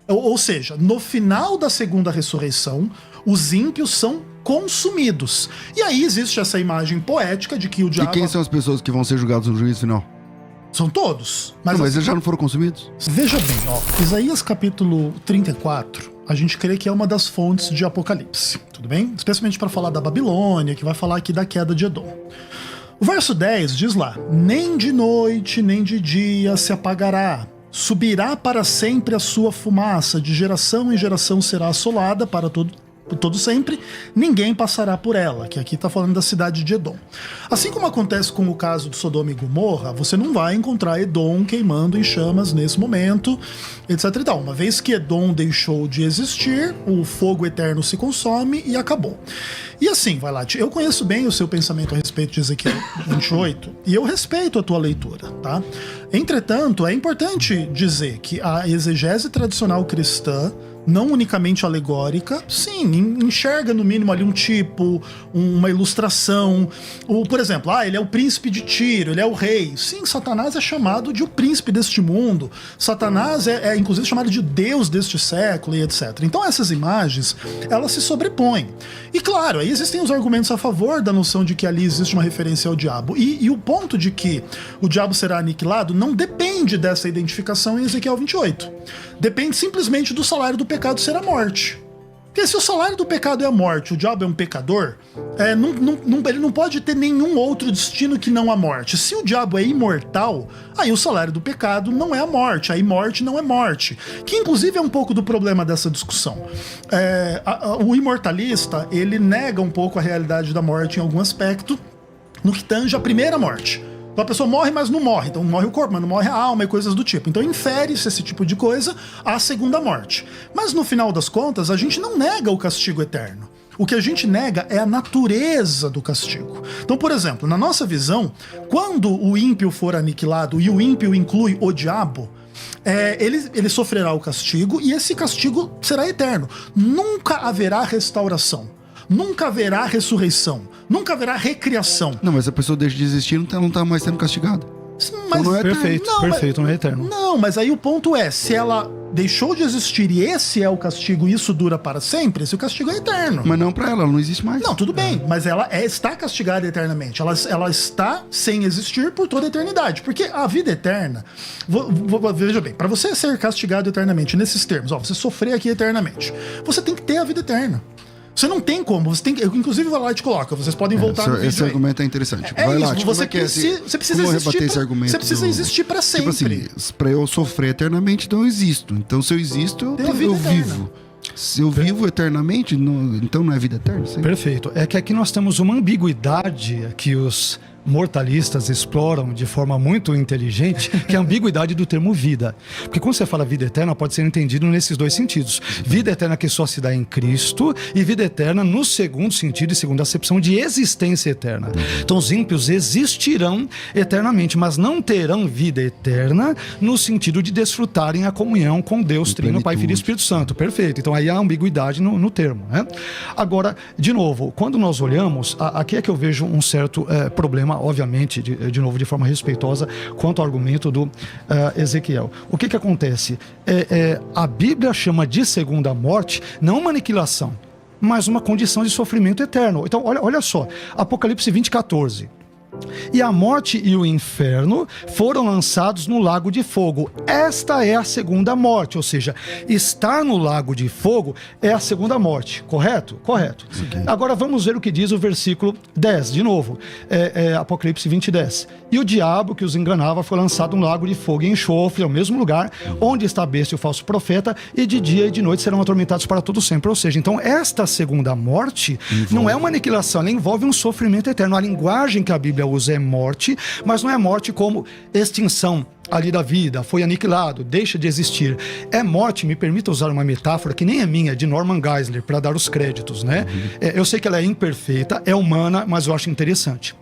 Ou seja, no final da segunda ressurreição, os ímpios são consumidos. E aí existe essa imagem poética de que o diabo... E quem são as pessoas que vão ser julgadas no juízo final? São todos. Mas eles já não foram consumidos? Veja bem, Isaías capítulo 34, a gente crê que é uma das fontes de Apocalipse, tudo bem? Especialmente para falar da Babilônia, que vai falar aqui da queda de Edom. O verso 10 diz lá: nem de noite, nem de dia se apagará, subirá para sempre a sua fumaça, de geração em geração será assolada para todo sempre, ninguém passará por ela, que aqui está falando da cidade de Edom. Assim como acontece com o caso de Sodoma e Gomorra, você não vai encontrar Edom queimando em chamas nesse momento, etc e tal. Uma vez que Edom deixou de existir, o fogo eterno se consome e acabou. E assim, vai lá, eu conheço bem o seu pensamento a respeito de Ezequiel 28 e eu respeito a tua leitura, tá? Entretanto, é importante dizer que a exegese tradicional cristã, não unicamente alegórica, sim, enxerga no mínimo ali um tipo, uma ilustração. Por exemplo, ele é o príncipe de Tiro, ele é o rei. Sim, Satanás é chamado de o príncipe deste mundo. Satanás é inclusive chamado de Deus deste século e etc. Então essas imagens, elas se sobrepõem. E claro, aí existem os argumentos a favor da noção de que ali existe uma referência ao diabo. E o ponto de que o diabo será aniquilado não depende dessa identificação em Ezequiel 28. Depende simplesmente do salário do pecado ser a morte. Porque se o salário do pecado é a morte, o diabo é um pecador, ele não pode ter nenhum outro destino que não a morte. Se o diabo é imortal, aí o salário do pecado não é a morte, aí morte não é morte. Que inclusive é um pouco do problema dessa discussão. O imortalista, ele nega um pouco a realidade da morte em algum aspecto, no que tange a primeira morte. Então a pessoa morre, mas não morre. Então morre o corpo, mas não morre a alma e coisas do tipo. Então infere-se esse tipo de coisa à segunda morte. Mas no final das contas, a gente não nega o castigo eterno. O que a gente nega é a natureza do castigo. Então, por exemplo, na nossa visão, quando o ímpio for aniquilado, e o ímpio inclui o diabo, ele sofrerá o castigo e esse castigo será eterno. Nunca haverá restauração. Nunca haverá ressurreição. Nunca haverá recriação. Não, mas a pessoa deixa de existir e não está mais sendo castigada. Mas, então não é perfeito, não, perfeito, não é eterno. Não, mas aí o ponto é, se ela deixou de existir e esse é o castigo e isso dura para sempre, esse castigo é eterno. Mas não para ela não existe mais. Não, tudo bem, mas ela está castigada eternamente. Ela está sem existir por toda a eternidade. Porque a vida eterna, veja bem, para você ser castigado eternamente nesses termos, você sofrer aqui eternamente, você tem que ter a vida eterna. Você não tem como, você tem que, inclusive vai lá e te coloca, vocês podem voltar no vídeo. Esse argumento é interessante. Vai isso, lá, você precisa existir. Você precisa existir para sempre. Tipo assim, para eu sofrer eternamente, então eu existo. Então se eu existo, eu vivo. Se eu vivo eternamente, então não é vida eterna? Sim. Perfeito. É que aqui nós temos uma ambiguidade que os mortalistas exploram de forma muito inteligente, que é a ambiguidade do termo vida. Porque quando você fala vida eterna, pode ser entendido nesses dois sentidos. Vida eterna que só se dá em Cristo e vida eterna no segundo sentido e segunda acepção de existência eterna. Então os ímpios existirão eternamente, mas não terão vida eterna no sentido de desfrutarem a comunhão com Deus, Trino, Pai, Filho e Espírito Santo. Perfeito. Então aí há ambiguidade no termo, né? Agora, de novo, quando nós olhamos, aqui é que eu vejo um certo problema, obviamente, de novo, de forma respeitosa, quanto ao argumento do Ezequiel. O que acontece? A Bíblia chama de segunda morte não uma aniquilação, mas uma condição de sofrimento eterno. Então, olha só, Apocalipse 20:14. E a morte e o inferno foram lançados no lago de fogo. Esta é a segunda morte, ou seja, estar no lago de fogo é a segunda morte, correto? Correto. Okay. Agora vamos ver o que diz o versículo 10, de novo, Apocalipse 20:10. E o diabo que os enganava foi lançado no lago de fogo e enxofre, ao mesmo lugar onde está a besta e o falso profeta, e de dia e de noite serão atormentados para todo sempre. Ou seja, então esta segunda morte não é uma aniquilação, ela envolve um sofrimento eterno. A linguagem que a Bíblia usa é morte, mas não é morte como extinção ali da vida, foi aniquilado, deixa de existir. É morte, me permita usar uma metáfora que nem é minha, de Norman Geisler, para dar os créditos, né? Eu sei que ela é imperfeita, é humana, mas eu acho interessante.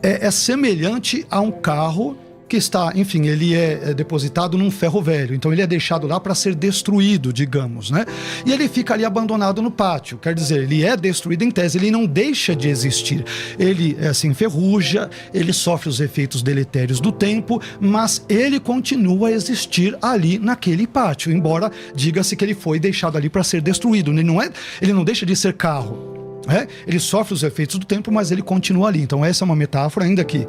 É semelhante a um carro que está, enfim, ele é depositado num ferro velho. Então ele é deixado lá para ser destruído, digamos, né? E ele fica ali abandonado no pátio. Quer dizer, ele é destruído em tese, ele não deixa de existir. Ele se enferruja, ele sofre os efeitos deletérios do tempo, mas ele continua a existir ali naquele pátio, embora diga-se que ele foi deixado ali para ser destruído. Ele não deixa de ser carro. Ele sofre os efeitos do tempo, mas ele continua ali. Então essa é uma metáfora, ainda que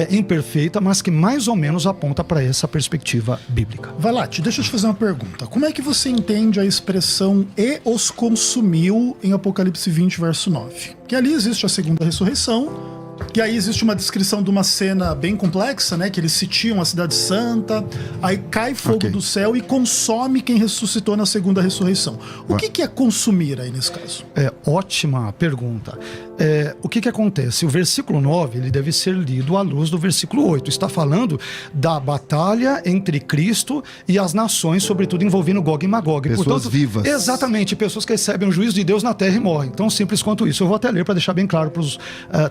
imperfeita, mas que mais ou menos aponta para essa perspectiva bíblica. Valati, deixa eu te fazer uma pergunta. Como é que você entende a expressão "e os consumiu" em Apocalipse 20, verso 9? Que ali existe a segunda ressurreição, e aí existe uma descrição de uma cena bem complexa, né? Que eles sitiam a cidade santa, aí cai fogo do céu e consome quem ressuscitou na segunda ressurreição. O que é consumir aí nesse caso? Ótima pergunta. O que acontece? O versículo 9 ele deve ser lido à luz do versículo 8. Está falando da batalha entre Cristo e as nações, sobretudo envolvendo Gog e Magog. Pessoas vivas. Exatamente, pessoas que recebem o juízo de Deus na terra e morrem. Tão simples quanto isso. Eu vou até ler para deixar bem claro para os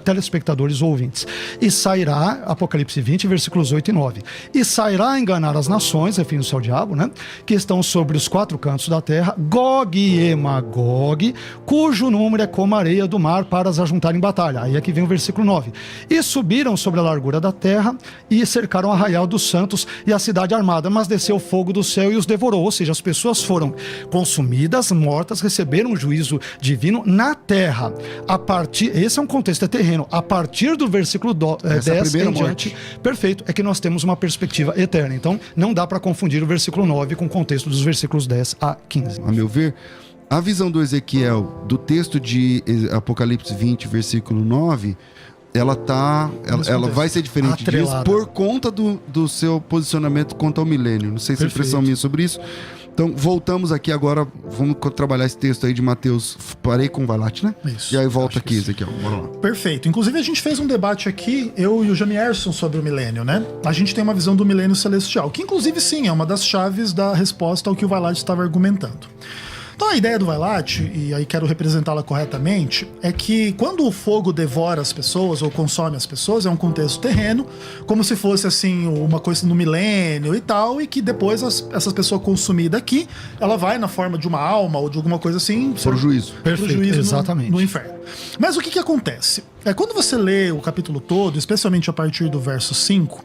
telespectadores ou ouvintes. E sairá, Apocalipse 20, versículos 8 e 9. E sairá a enganar as nações, referindo-se ao diabo, né? Que estão sobre os 4 cantos da terra, Gog e Magog, cujo número é como a areia do mar para as ajuntar em batalha. Aí aqui vem o versículo 9. E subiram sobre a largura da terra e cercaram o arraial dos santos e a cidade armada, mas desceu fogo do céu e os devorou. Ou seja, as pessoas foram consumidas, mortas, receberam o juízo divino na terra. Esse é um contexto terreno. A partir do versículo 10 em diante, perfeito, é que nós temos uma perspectiva eterna. Então, não dá para confundir o versículo 9 com o contexto dos versículos 10 a 15. A meu ver, a visão do Ezequiel, do texto de Apocalipse 20, versículo 9, ela vai ser diferente disso por conta do seu posicionamento quanto ao milênio. Não sei se é impressão minha sobre isso. Então, voltamos aqui agora, vamos trabalhar esse texto aí de Mateus. Parei com o Valati, né? Isso. E aí volta aqui, Ezequiel. Bora lá. Perfeito. Inclusive, a gente fez um debate aqui, eu e o Jamierson, sobre o milênio, né? A gente tem uma visão do milênio celestial, que inclusive, sim, é uma das chaves da resposta ao que o Valati estava argumentando. Então a ideia do Valati, e aí quero representá-la corretamente, é que quando o fogo devora as pessoas ou consome as pessoas, é um contexto terreno, como se fosse assim uma coisa no milênio e tal, e que depois essa pessoa consumida aqui, ela vai na forma de uma alma ou de alguma coisa assim pro juízo. Perfeito, pro juízo exatamente. No inferno. Mas o que acontece? Quando você lê o capítulo todo, especialmente a partir do verso 5,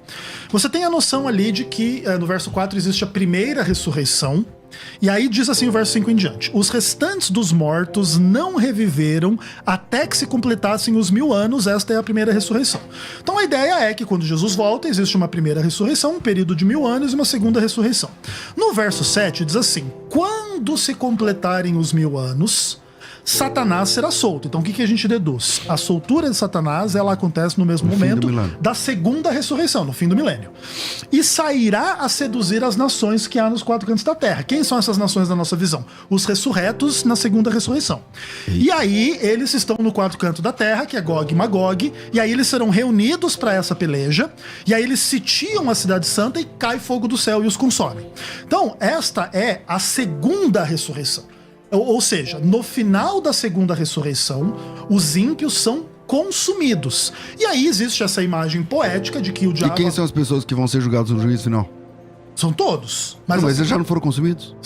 você tem a noção ali de que no verso 4 existe a primeira ressurreição. E aí diz assim o verso 5 em diante: os restantes dos mortos não reviveram até que se completassem os 1000 anos. Esta é a primeira ressurreição. Então a ideia é que quando Jesus volta, existe uma primeira ressurreição, um período de 1000 anos e uma segunda ressurreição. No verso 7 diz assim: quando se completarem os 1000 anos, Satanás será solto. Então o que a gente deduz? A soltura de Satanás, ela acontece no mesmo momento da segunda ressurreição, no fim do milênio. E sairá a seduzir as nações que há nos 4 cantos da terra. Quem são essas nações da nossa visão? Os ressurretos na segunda ressurreição. E aí eles estão no 4 cantos da terra, que é Gog e Magog, e aí eles serão reunidos para essa peleja, e aí eles sitiam a cidade santa e cai fogo do céu e os consome. Então esta é a segunda ressurreição. Ou seja, no final da segunda ressurreição, os ímpios são consumidos. E aí existe essa imagem poética de que o diabo... E quem são as pessoas que vão ser julgadas no juízo final? São todos. Mas eles já não foram consumidos?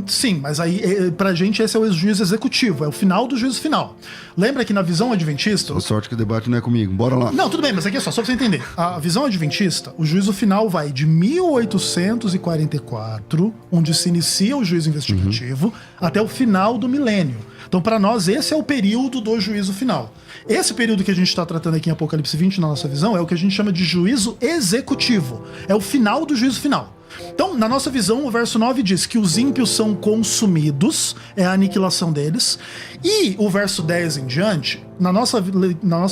Sim, mas aí pra gente esse é o juízo executivo, é o final do juízo final. Lembra que na visão adventista... A sorte que o debate não é comigo, bora lá. Não, tudo bem, mas aqui é só pra você entender. A visão adventista, o juízo final vai de 1844, onde se inicia o juízo investigativo, até o final do milênio. Então pra nós esse é o período do juízo final. Esse período que a gente está tratando aqui em Apocalipse 20, na nossa visão, é o que a gente chama de juízo executivo. É o final do juízo final. Então, na nossa visão, o verso 9 diz que os ímpios são consumidos, é a aniquilação deles. E o verso 10 em diante, na nossa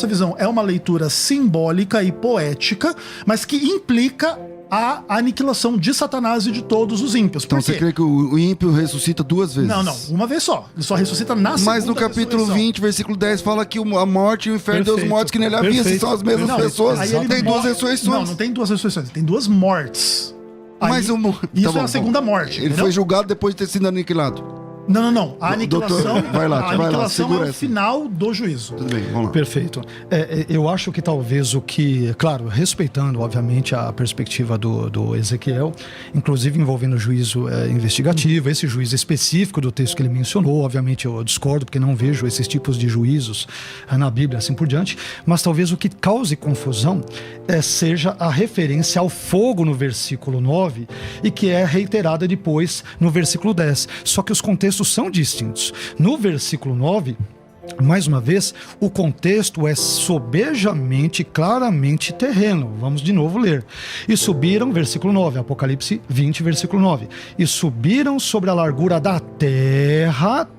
visão, é uma leitura simbólica e poética, mas que implica a aniquilação de Satanás e de todos os ímpios. Então você crê que o ímpio ressuscita 2 vezes? Não, uma vez só. Ele só ressuscita na segunda. Mas no capítulo 20, versículo 10, fala que a morte e o inferno deu os mortos que nele havia. Se são as mesmas pessoas, tem 2 ressurreições. Não tem 2 ressurreições, tem 2 mortes. Aí, mas isso é a segunda morte. Ele foi julgado depois de ter sido aniquilado. Não. A aniquilação, Doutor, vai lá, aniquilação é o essa. final do juízo. Tudo bem, vamos lá. Perfeito. Eu acho que talvez o que, claro, respeitando, obviamente, a perspectiva do Ezequiel, inclusive envolvendo o juízo investigativo, esse juízo específico do texto que ele mencionou, obviamente eu discordo, porque não vejo esses tipos de juízos na Bíblia, assim por diante, mas talvez o que cause confusão seja a referência ao fogo no versículo 9 e que é reiterada depois no versículo 10. Só que os contextos são distintos. No versículo 9, mais uma vez, o contexto é sobejamente, claramente terreno. Vamos de novo ler. E subiram, versículo 9, Apocalipse 20, versículo 9. E subiram sobre a largura da terra,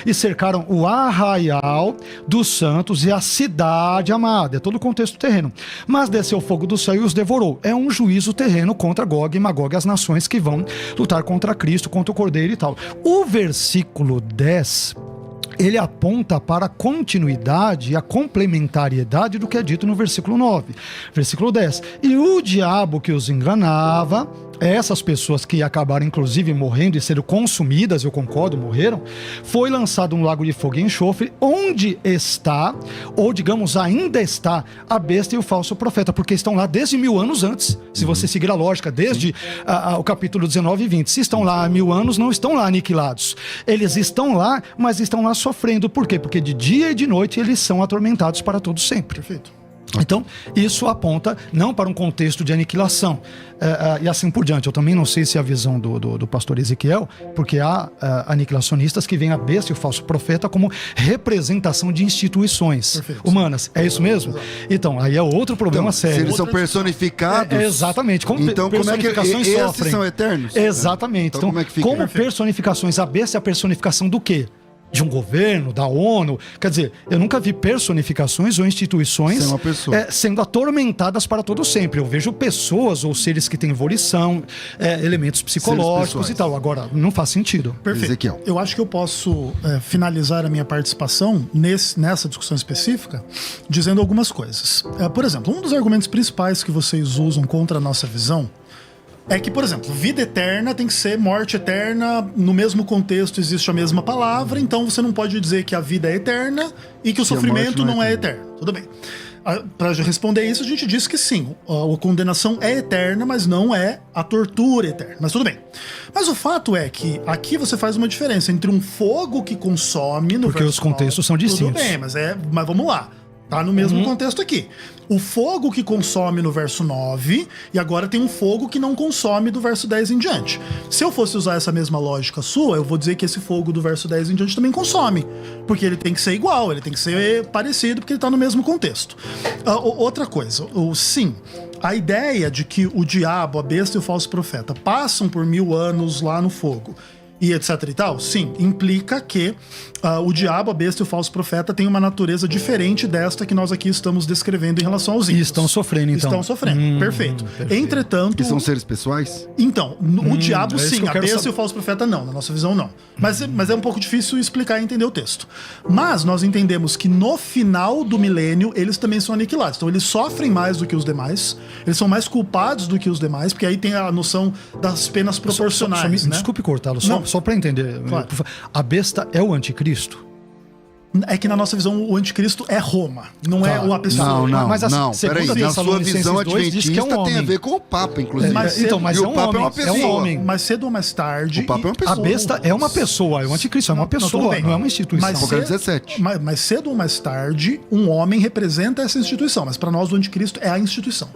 e cercaram o arraial dos santos e a cidade amada. É todo o contexto terreno. Mas desceu o fogo do céu e os devorou. É um juízo terreno contra Gog e Magog, as nações que vão lutar contra Cristo, contra o Cordeiro e tal. O versículo 10... ele aponta para a continuidade e a complementariedade do que é dito no versículo 9. Versículo 10. E o diabo que os enganava, essas pessoas que acabaram inclusive morrendo e sendo consumidas, eu concordo, morreram, foi lançado um lago de fogo e enxofre, onde está, ou digamos ainda está, a besta e o falso profeta, porque estão lá desde 1000 anos antes, se você seguir a lógica, desde o capítulo 19 e 20. Se estão lá há 1000 anos, não estão lá aniquilados. Eles estão lá, mas estão lá sofrendo. Por quê? Porque de dia e de noite eles são atormentados para todo sempre. Perfeito. Então, isso aponta não para um contexto de aniquilação e assim por diante. Eu também não sei se é a visão do pastor Ezequiel, porque há aniquilacionistas que veem a besta e o falso profeta como representação de instituições humanas. É isso mesmo? Exato. Então, aí é outro problema sério. Se eles são personificados... exatamente. Como então, como é que esses são eternos? Exatamente. Então, como personificações, a besta é a personificação do quê? De um governo, da ONU. Quer dizer, eu nunca vi personificações ou instituições sendo atormentadas para todo sempre. Eu vejo pessoas ou seres que têm volição, elementos psicológicos e tal. Agora, não faz sentido. Perfeito. Ezequiel. Eu acho que eu posso finalizar a minha participação nessa discussão específica dizendo algumas coisas. Por exemplo, um dos argumentos principais que vocês usam contra a nossa visão é que, por exemplo, vida eterna tem que ser morte eterna, no mesmo contexto existe a mesma palavra, então você não pode dizer que a vida é eterna e que o sofrimento não é eterno. Tudo bem. Para responder isso, a gente diz que sim, a condenação é eterna, mas não é a tortura eterna. Mas tudo bem. Mas o fato é que aqui você faz uma diferença entre um fogo que consome... Porque os contextos são distintos. Tudo bem, mas vamos lá. Tá no mesmo contexto aqui. O fogo que consome no verso 9, e agora tem um fogo que não consome do verso 10 em diante. Se eu fosse usar essa mesma lógica sua, eu vou dizer que esse fogo do verso 10 em diante também consome. Porque ele tem que ser igual, ele tem que ser parecido, porque ele tá no mesmo contexto. Outra coisa, sim, a ideia de que o diabo, a besta e o falso profeta passam por 1000 anos lá no fogo, e etc e tal, sim, implica que o diabo, a besta e o falso profeta têm uma natureza diferente desta que nós aqui estamos descrevendo em relação aos ímpios. E estão sofrendo, então. Estão sofrendo, perfeito. Entretanto... E são seres pessoais? Então, o diabo sim, a besta e o falso profeta não, na nossa visão não. Mas é um pouco difícil explicar e entender o texto. Mas nós entendemos que no final do milênio, eles também são aniquilados. Então eles sofrem mais do que os demais, eles são mais culpados do que os demais, porque aí tem a noção das penas proporcionais, né? Desculpe cortá-lo, só para entender. Claro. A besta é o anticristo? É que na nossa visão o anticristo é Roma, não é uma pessoa. Não, mas não, peraí, na sua visão adventista tem a ver com o Papa, inclusive. Mas é um Papa homem, é um homem. Mais cedo ou mais tarde... O Papa é uma pessoa. A besta é uma pessoa, o anticristo é uma pessoa, não é uma instituição. Apocalipse 17. Mais cedo ou mais tarde, um homem representa essa instituição, mas para nós o anticristo é a instituição.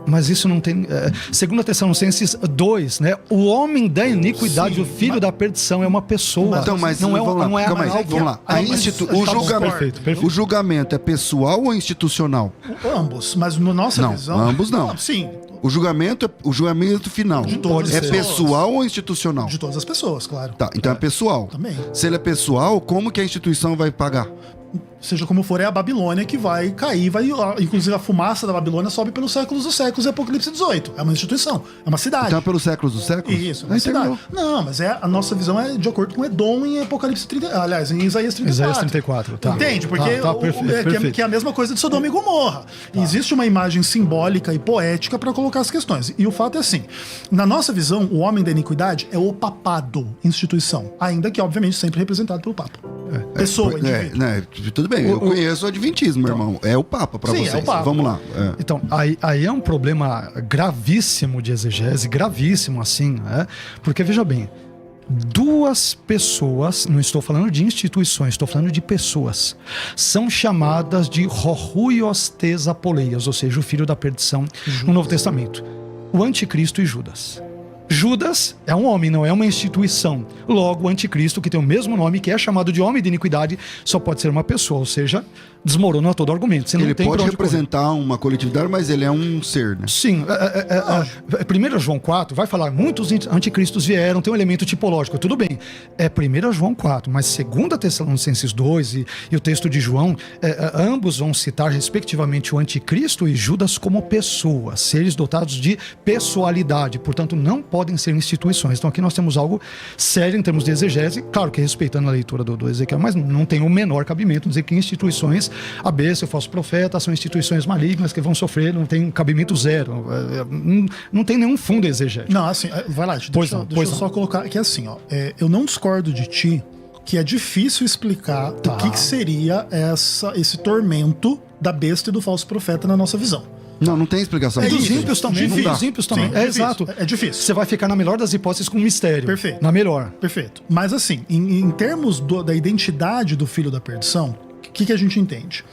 Mas isso não tem... Segundo a Tessalonicenses 2, né? O homem da iniquidade, o filho da perdição é uma pessoa. Então, mas não é calma aí, vamos lá. O julgamento é pessoal ou institucional? Ambos, mas na nossa visão... Ambos não. Sim. O julgamento final de todas é pessoal ou institucional? De todas as pessoas, claro. Tá, então é pessoal. Também. Se ele é pessoal, como que a instituição vai pagar? seja como for, é a Babilônia que vai cair, inclusive a fumaça da Babilônia sobe pelos séculos dos séculos, e Apocalipse 18. É uma instituição, é uma cidade. Então, pelos séculos dos séculos? Isso, é uma cidade. Não, mas a nossa visão é de acordo com Edom em Apocalipse 30, aliás, em Isaías 34. Isaías 34, tá. Entende? Porque perfeito. que é a mesma coisa de Sodoma e Gomorra. Tá. Existe uma imagem simbólica e poética para colocar as questões. E o fato é assim, na nossa visão, o homem da iniquidade é o papado, instituição, ainda que, obviamente, sempre representado pelo Papa. Pessoa, indivíduo. Tudo bem, eu conheço o Adventismo, meu irmão. É o Papa para vocês. É o Papa. Vamos lá. Então, aí é um problema gravíssimo de exegese, gravíssimo assim, né? Porque, veja bem, duas pessoas, não estou falando de instituições, estou falando de pessoas, são chamadas de Horuios Tesapoleias, ou seja, o filho da perdição no Novo Testamento. O anticristo e Judas. Judas é um homem, não é uma instituição. Logo, o anticristo, que tem o mesmo nome, que é chamado de homem de iniquidade, só pode ser uma pessoa, ou seja, desmorona todo argumento. Você não ele tem pode representar uma coletividade, mas ele é um ser, né? Sim. 1 João 4 vai falar, muitos anticristos vieram, tem um elemento tipológico, tudo bem. É 1 João 4, mas 2 Tessalonicenses 2 e o texto de João, ambos vão citar respectivamente o anticristo e Judas como pessoas, seres dotados de pessoalidade, portanto não podem ser instituições. Então aqui nós temos algo sério em termos de exegese, claro que respeitando a leitura do Ezequiel, mas não tem o menor cabimento dizer que instituições, a besta, o falso profeta, são instituições malignas que vão sofrer, não tem cabimento zero, não tem nenhum fundo exegético. Não, assim, vai lá, deixa eu só colocar que assim, ó, eu não discordo de ti que é difícil explicar o que seria esse tormento da besta e do falso profeta na nossa visão. Não tem explicação. Dos ímpios também. Dos ímpios também. Sim, exato. É difícil. Você vai ficar na melhor das hipóteses com um mistério. Perfeito. Na melhor. Perfeito. Mas assim, em termos da identidade do filho da perdição, o que a gente entende?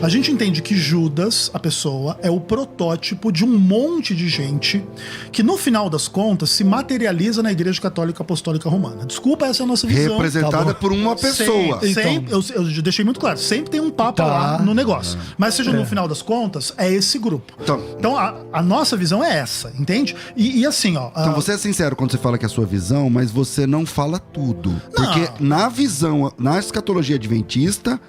A gente entende que Judas, a pessoa, é o protótipo de um monte de gente que, no final das contas, se materializa na Igreja Católica Apostólica Romana. Desculpa, essa é a nossa visão. Representada por uma pessoa. Eu deixei muito claro, sempre tem um papa lá no negócio. Mas seja no final das contas, é esse grupo. Então a nossa visão é essa, entende? E assim, ó... Então você é sincero quando você fala que é a sua visão, mas você não fala tudo. Porque na visão, na escatologia adventista,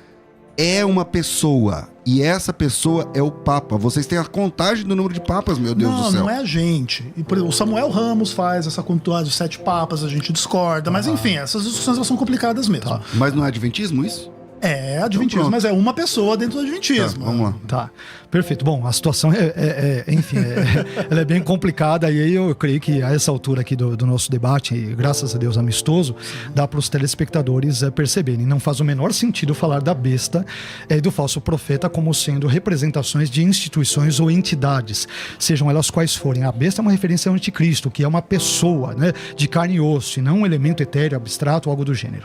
é uma pessoa, e essa pessoa é o Papa. Vocês têm a contagem do número de papas, meu Deus do céu. Não é a gente. E, por exemplo, o Samuel Ramos faz essa contagem de 7 papas, a gente discorda, mas enfim, essas discussões elas são complicadas mesmo. Mas não é adventismo isso? É adventismo, então, mas é uma pessoa dentro do adventismo. Vamos lá. Tá, perfeito. Bom, a situação enfim, ela é bem complicada, e aí eu creio que a essa altura aqui do nosso debate, graças a Deus amistoso, dá para os telespectadores perceberem. Não faz o menor sentido falar da besta e do falso profeta como sendo representações de instituições ou entidades, sejam elas quais forem. A besta é uma referência ao anticristo, que é uma pessoa, né, de carne e osso, e não um elemento etéreo, abstrato ou algo do gênero.